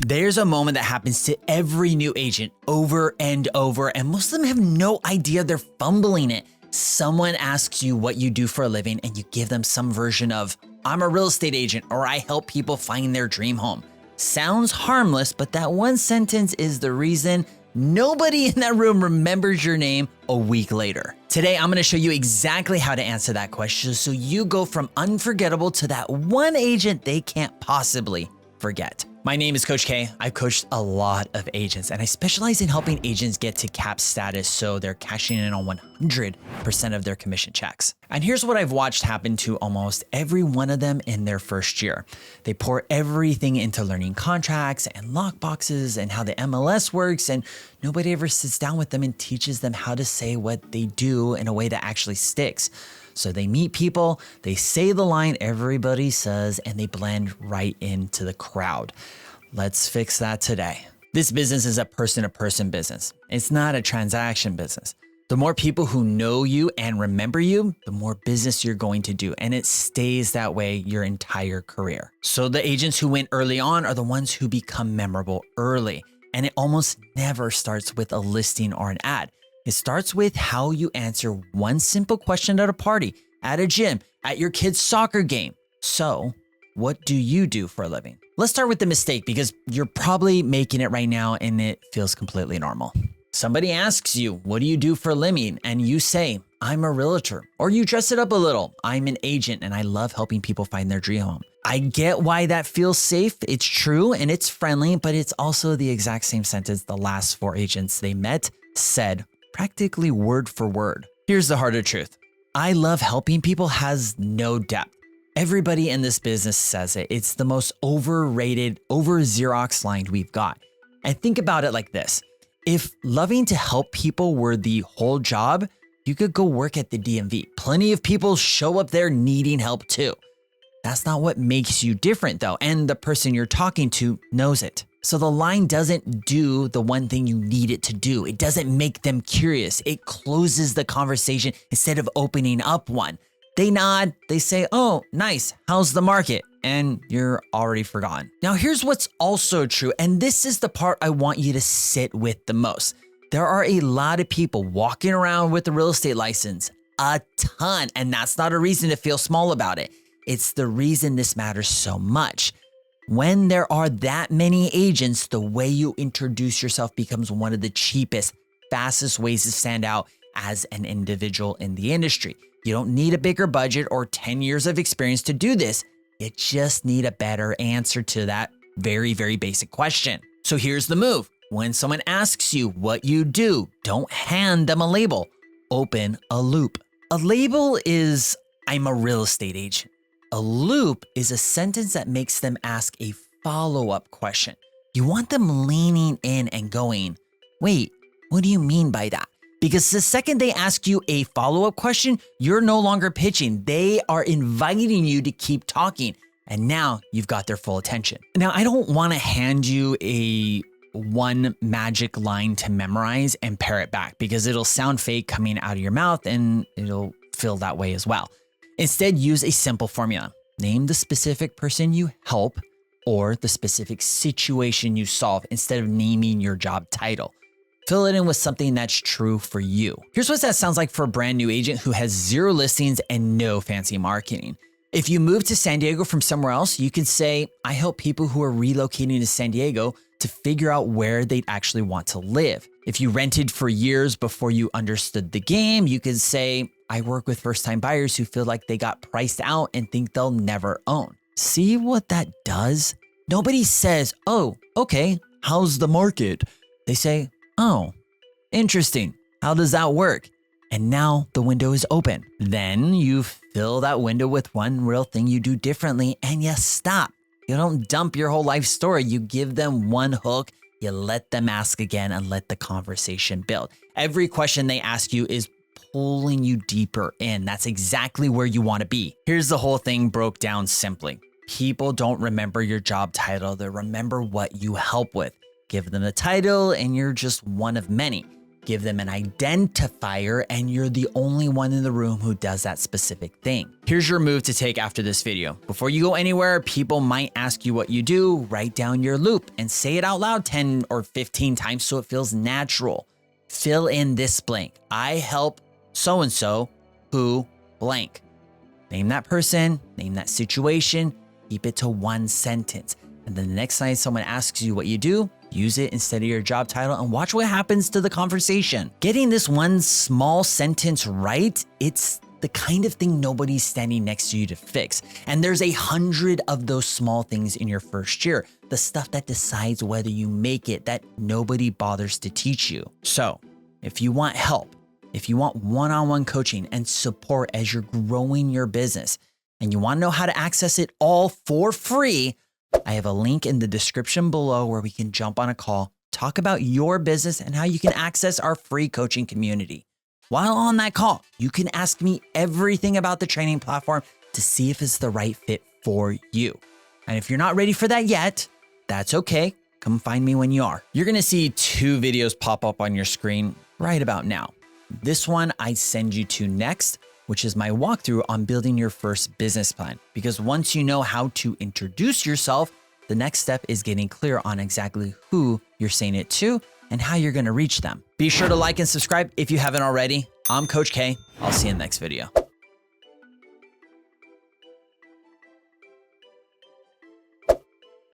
There's a moment that happens to every new agent over and over, and most of them have no idea they're fumbling it. Someone asks you what you do for a living, and you give them some version of, I'm a real estate agent, or I help people find their dream home. Sounds harmless, but that one sentence is the reason nobody in that room remembers your name a week later. Today, I'm gonna show you exactly how to answer that question so you go from unforgettable to that one agent they can't possibly forget. My name is Coach K. I've coached a lot of agents, and I specialize in helping agents get to cap status so they're cashing in on 100% of their commission checks. And here's what I've watched happen to almost every one of them in their first year. They pour everything into learning contracts and lockboxes and how the MLS works, and nobody ever sits down with them and teaches them how to say what they do in a way that actually sticks. So they meet people, they say the line everybody says, and they blend right into the crowd. Let's fix that today. This business is a person-to-person business. It's not a transaction business. The more people who know you and remember you, the more business you're going to do, and it stays that way your entire career. So the agents who win early on are the ones who become memorable early, and it almost never starts with a listing or an ad. It starts with how you answer one simple question at a party, at a gym, at your kid's soccer game. So, what do you do for a living? Let's start with the mistake because you're probably making it right now and it feels completely normal. Somebody asks you, what do you do for a living? And you say, I'm a realtor. Or you dress it up a little. I'm an agent and I love helping people find their dream home. I get why that feels safe. It's true and it's friendly, but it's also the exact same sentence the last 4 agents they met said, practically word for word. Here's the harder truth. I love helping people has no depth. Everybody in this business says it. It's the most overrated, over Xerox line we've got. And think about it like this. If loving to help people were the whole job, you could go work at the DMV. Plenty of people show up there needing help too. That's not what makes you different though, and the person you're talking to knows it. So the line doesn't do the one thing you need it to do. It doesn't make them curious. It closes the conversation instead of opening up one. They nod, they say, oh, nice, how's the market? And you're already forgotten. Now here's what's also true, and this is the part I want you to sit with the most. There are a lot of people walking around with a real estate license, a ton, and that's not a reason to feel small about it. It's the reason this matters so much. When there are that many agents, the way you introduce yourself becomes one of the cheapest, fastest ways to stand out as an individual in the industry. You don't need a bigger budget or 10 years of experience to do this. You just need a better answer to that very, very basic question. So here's the move. When someone asks you what you do, don't hand them a label. Open a loop. A label is, I'm a real estate agent. A loop is a sentence that makes them ask a follow-up question. You want them leaning in and going, wait, what do you mean by that? Because the second they ask you a follow-up question, you're no longer pitching. They are inviting you to keep talking. And now you've got their full attention. Now, I don't want to hand you a one magic line to memorize and parrot back because it'll sound fake coming out of your mouth and it'll feel that way as well. Instead, use a simple formula. Name the specific person you help or the specific situation you solve instead of naming your job title. Fill it in with something that's true for you. Here's what that sounds like for a brand new agent who has 0 listings and no fancy marketing. If you move to San Diego from somewhere else, you can say, I help people who are relocating to San Diego to figure out where they'd actually want to live. If you rented for years before you understood the game, you could say, I work with first-time buyers who feel like they got priced out and think they'll never own. See what that does? Nobody says, oh, okay, how's the market? They say, oh, interesting. How does that work? And now the window is open. Then you fill that window with one real thing you do differently and you stop. You don't dump your whole life story. You give them one hook. You let them ask again and let the conversation build. Every question they ask you is pulling you deeper in. That's exactly where you want to be. Here's the whole thing broke down simply. People don't remember your job title. They remember what you help with. Give them the title and you're just one of many. Give them an identifier, and you're the only one in the room who does that specific thing. Here's your move to take after this video. Before you go anywhere, people might ask you what you do. Write down your loop and say it out loud 10 or 15 times so it feels natural. Fill in this blank. I help so-and-so who blank. Name that person, name that situation, keep it to one sentence. And then the next time someone asks you what you do, use it instead of your job title and watch what happens to the conversation. Getting this one small sentence right, it's the kind of thing nobody's standing next to you to fix. And there's 100 of those small things in your first year, the stuff that decides whether you make it that nobody bothers to teach you. So if you want help, if you want one-on-one coaching and support as you're growing your business, and you want to know how to access it all for free, I have a link in the description below where we can jump on a call, talk about your business and how you can access our free coaching community. While on that call, you can ask me everything about the training platform to see if it's the right fit for you. And if you're not ready for that yet, that's okay. Come find me when you are. You're going to see 2 videos pop up on your screen right about now. This one I send you to next, which is my walkthrough on building your first business plan. Because once you know how to introduce yourself, the next step is getting clear on exactly who you're saying it to and how you're going to reach them. Be sure to like and subscribe if you haven't already. I'm Coach K. I'll see you in the next video.